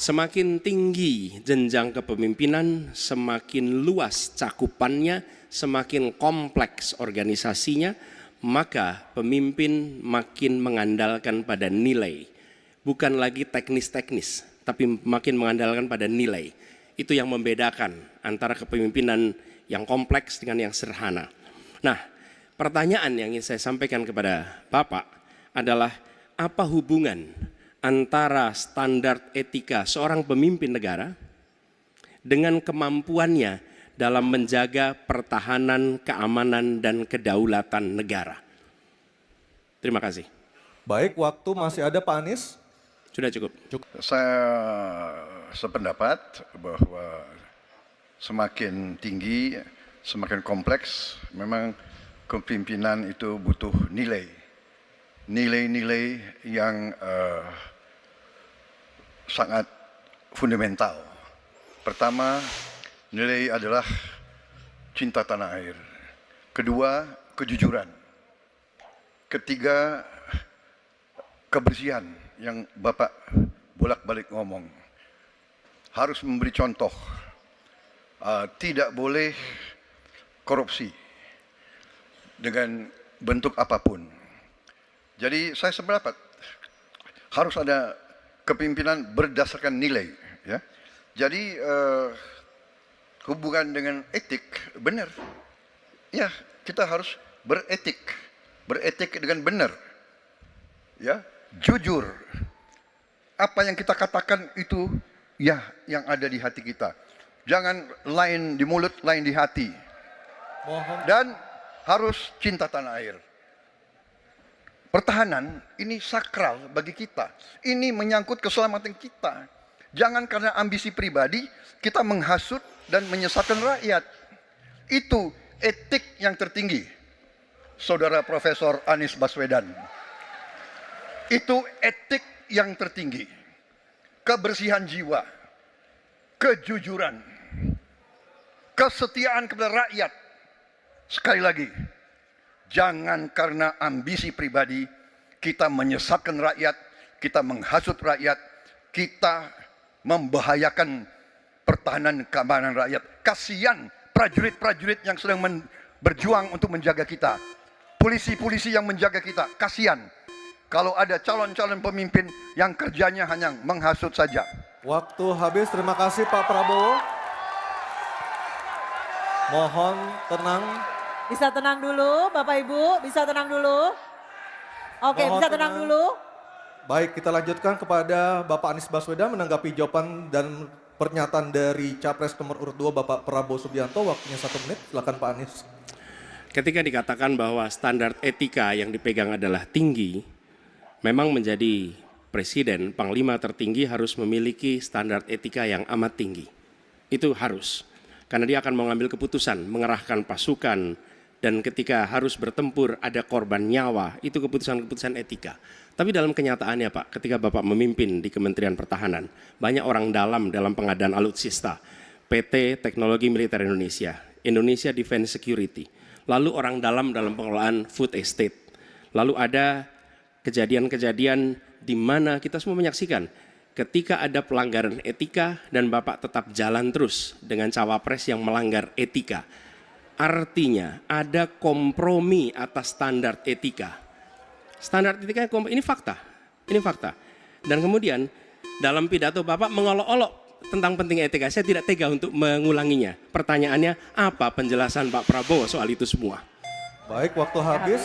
Semakin tinggi jenjang kepemimpinan, semakin luas cakupannya, semakin kompleks organisasinya, maka pemimpin makin mengandalkan pada nilai. Bukan lagi teknis-teknis, tapi makin mengandalkan pada nilai. Itu yang membedakan antara kepemimpinan yang kompleks dengan yang sederhana. Nah, pertanyaan yang ingin saya sampaikan kepada Bapak adalah apa hubungan antara standar etika seorang pemimpin negara dengan kemampuannya dalam menjaga pertahanan, keamanan, dan kedaulatan negara. Terima kasih. Baik, waktu masih ada Pak Anies. Sudah cukup. Saya sependapat bahwa semakin tinggi, semakin kompleks, memang kepemimpinan itu butuh nilai. Nilai-nilai yang sangat fundamental. Pertama, nilai adalah cinta tanah air. Kedua, kejujuran. Ketiga, kebersihan yang Bapak bolak-balik ngomong. Harus memberi contoh. Tidak boleh korupsi dengan bentuk apapun. Jadi saya sependapat harus ada kepemimpinan berdasarkan nilai. Ya. Jadi hubungan dengan etik benar. Ya, kita harus beretik dengan benar. Ya, jujur. Apa yang kita katakan itu ya yang ada di hati kita. Jangan lain di mulut, lain di hati. Dan harus cinta tanah air. Pertahanan ini sakral bagi kita. Ini menyangkut keselamatan kita. Jangan karena ambisi pribadi kita menghasut dan menyesatkan rakyat. Itu etik yang tertinggi. Saudara Profesor Anies Baswedan. Itu etik yang tertinggi. Kebersihan jiwa. Kejujuran. Kesetiaan kepada rakyat. Sekali lagi. Jangan karena ambisi pribadi kita menyesatkan rakyat, kita menghasut rakyat, kita membahayakan pertahanan keamanan rakyat. Kasihan prajurit-prajurit yang sedang berjuang untuk menjaga kita. Polisi-polisi yang menjaga kita, kasihan. Kalau ada calon-calon pemimpin yang kerjanya hanya menghasut saja. Waktu habis, terima kasih Pak Prabowo. Mohon tenang. Bisa tenang dulu Bapak Ibu, bisa tenang dulu. Oke, Mohon bisa tenang dulu. Baik, kita lanjutkan kepada Bapak Anies Baswedan menanggapi jawaban dan pernyataan dari Capres nomor urut 2 Bapak Prabowo Subianto. Waktunya 1 menit, silakan Pak Anies. Ketika dikatakan bahwa standar etika yang dipegang adalah tinggi, memang menjadi presiden, panglima tertinggi harus memiliki standar etika yang amat tinggi. Itu harus. Karena dia akan mengambil keputusan, mengerahkan pasukan, dan ketika harus bertempur ada korban nyawa, itu keputusan-keputusan etika. Tapi dalam kenyataannya Pak, ketika Bapak memimpin di Kementerian Pertahanan, banyak orang dalam pengadaan alutsista, PT Teknologi Militer Indonesia, Indonesia Defense Security, lalu orang dalam pengelolaan food estate, lalu ada kejadian-kejadian di mana kita semua menyaksikan ketika ada pelanggaran etika dan Bapak tetap jalan terus dengan cawapres yang melanggar etika. Artinya ada kompromi atas standar etika. Standar etika ini fakta. Ini fakta. Dan kemudian dalam pidato Bapak mengolok-olok tentang pentingnya etika. Saya tidak tega untuk mengulanginya. Pertanyaannya, apa penjelasan Pak Prabowo soal itu semua? Baik, waktu habis.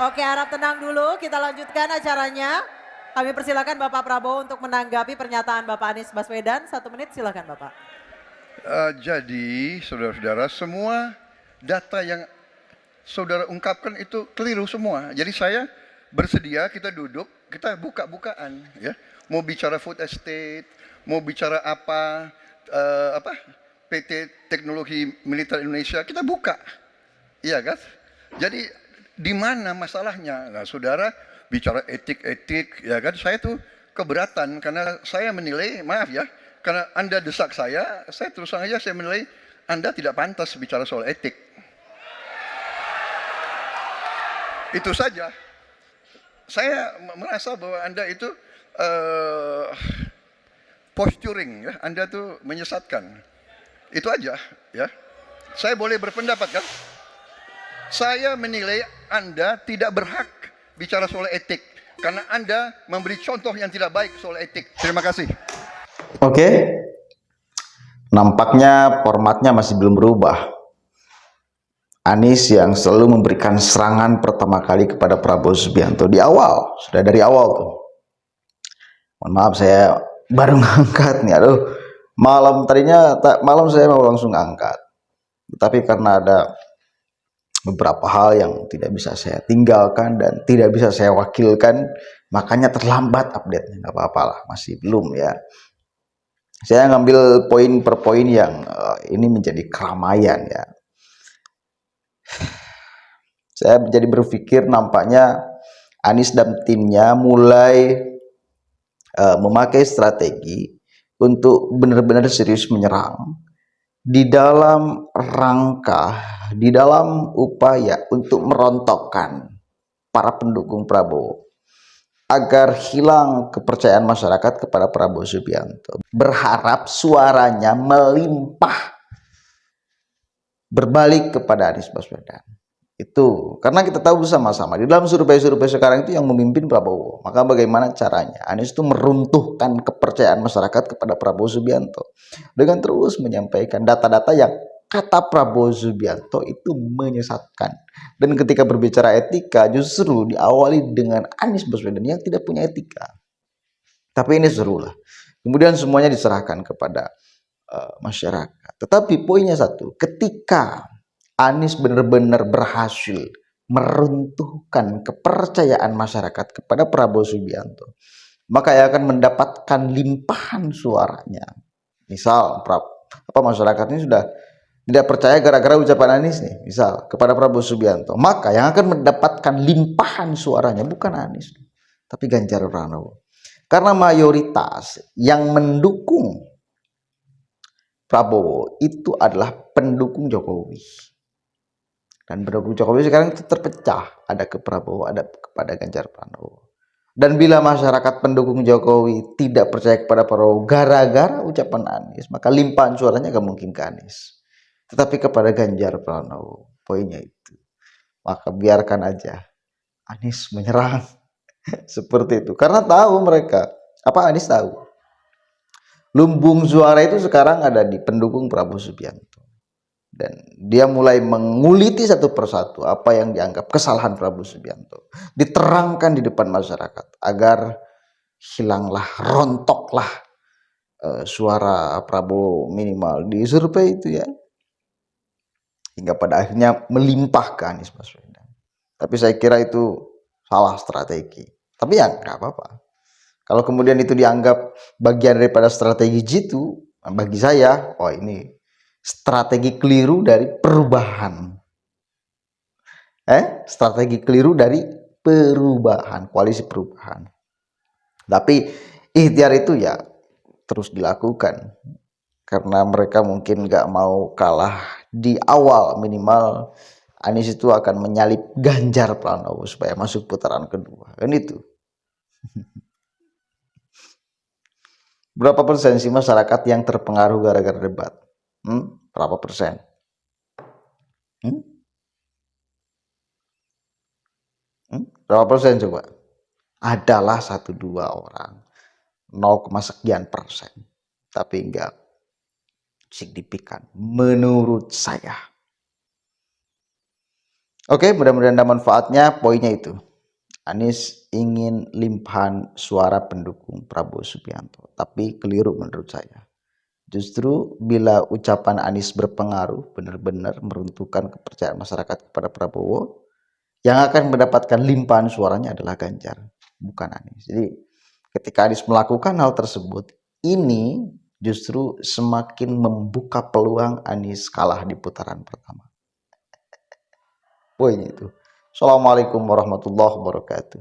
Oke, harap tenang dulu, kita lanjutkan acaranya. Kami persilakan Bapak Prabowo untuk menanggapi pernyataan Bapak Anies Baswedan. 1 menit, silakan Bapak. Jadi, saudara-saudara, semua data yang saudara ungkapkan itu keliru semua. Jadi saya bersedia kita duduk, kita buka-bukaan, ya. Mau bicara food estate, mau bicara apa PT Teknologi Militer Indonesia, kita buka, iya kan? Jadi di mana masalahnya? Nah, saudara bicara etik-etik, ya kan? Saya tuh keberatan karena saya menilai, maaf ya, karena Anda desak saya terus terang aja saya menilai Anda tidak pantas bicara soal etik. Itu saja. Saya merasa bahwa Anda itu posturing ya, Anda tuh menyesatkan. Itu aja ya. Saya boleh berpendapat kan? Saya menilai Anda tidak berhak bicara soal etik karena Anda memberi contoh yang tidak baik soal etik. Terima kasih. Oke. Nampaknya formatnya masih belum berubah. Anies yang selalu memberikan serangan pertama kali kepada Prabowo Subianto di awal, sudah dari awal tuh. Mohon maaf saya baru ngangkat nih, aduh. Malam saya mau langsung angkat. Tapi karena ada beberapa hal yang tidak bisa saya tinggalkan dan tidak bisa saya wakilkan, makanya terlambat update-nya. Nggak apa-apalah, masih belum ya. Saya ngambil poin per poin yang ini menjadi keramaian ya. Saya jadi berpikir nampaknya Anies dan timnya mulai memakai strategi untuk benar-benar serius menyerang di dalam rangka, di dalam upaya untuk merontokkan para pendukung Prabowo agar hilang kepercayaan masyarakat kepada Prabowo Subianto. Berharap suaranya melimpah berbalik kepada Anies Baswedan. Itu karena kita tahu bersama-sama di dalam survei-survei sekarang itu yang memimpin Prabowo. Maka bagaimana caranya Anies itu meruntuhkan kepercayaan masyarakat kepada Prabowo Subianto dengan terus menyampaikan data-data yang kata Prabowo Subianto itu menyesatkan. Dan ketika berbicara etika justru diawali dengan Anies Baswedan yang tidak punya etika. Tapi ini seru lah. Kemudian semuanya diserahkan kepada masyarakat. Tetapi poinnya satu, ketika Anies benar-benar berhasil meruntuhkan kepercayaan masyarakat kepada Prabowo Subianto, maka ia akan mendapatkan limpahan suaranya. Misal, masyarakat ini sudah tidak percaya gara-gara ucapan Anies nih, misal kepada Prabowo Subianto, maka yang akan mendapatkan limpahan suaranya bukan Anies, tapi Ganjar Pranowo. Karena mayoritas yang mendukung Prabowo itu adalah pendukung Jokowi. Dan pendukung Jokowi sekarang itu terpecah, ada ke Prabowo, ada kepada Ganjar Pranowo. Dan bila masyarakat pendukung Jokowi tidak percaya kepada Prabowo gara-gara ucapan Anies, maka limpahan suaranya gak mungkin ke Anies, tetapi kepada Ganjar Pranowo. Poinnya itu. Maka biarkan aja Anies menyerang seperti itu. Karena tahu mereka, Anies tahu lumbung suara itu sekarang ada di pendukung Prabowo Subianto. Dan dia mulai menguliti satu persatu apa yang dianggap kesalahan Prabowo Subianto. Diterangkan di depan masyarakat agar hilanglah, rontoklah suara Prabowo minimal di survei itu ya. Hingga pada akhirnya melimpah ke Anies Baswedan. Tapi saya kira itu salah strategi. Tapi ya nggak apa-apa. Kalau kemudian itu dianggap bagian daripada strategi jitu, bagi saya, ini strategi keliru dari perubahan. Strategi keliru dari perubahan, koalisi perubahan. Tapi ikhtiar itu ya terus dilakukan. Karena mereka mungkin nggak mau kalah di awal, minimal Anies itu akan menyalip Ganjar Pranowo supaya masuk putaran kedua. Kan itu. Berapa persen sih masyarakat yang terpengaruh gara-gara debat? Berapa persen? Berapa persen coba? Adalah 1-2 orang. 0, sekian persen. Tapi enggak signifikan menurut saya. Oke, mudah-mudahan ada manfaatnya. Poinnya itu. Anies ingin limpahan suara pendukung Prabowo Subianto, tapi keliru menurut saya. Justru bila ucapan Anies berpengaruh, benar-benar meruntuhkan kepercayaan masyarakat kepada Prabowo, yang akan mendapatkan limpahan suaranya adalah Ganjar, bukan Anies. Jadi ketika Anies melakukan hal tersebut, ini justru semakin membuka peluang Anies kalah di putaran pertama. Poinnya itu. Assalamualaikum warahmatullahi wabarakatuh.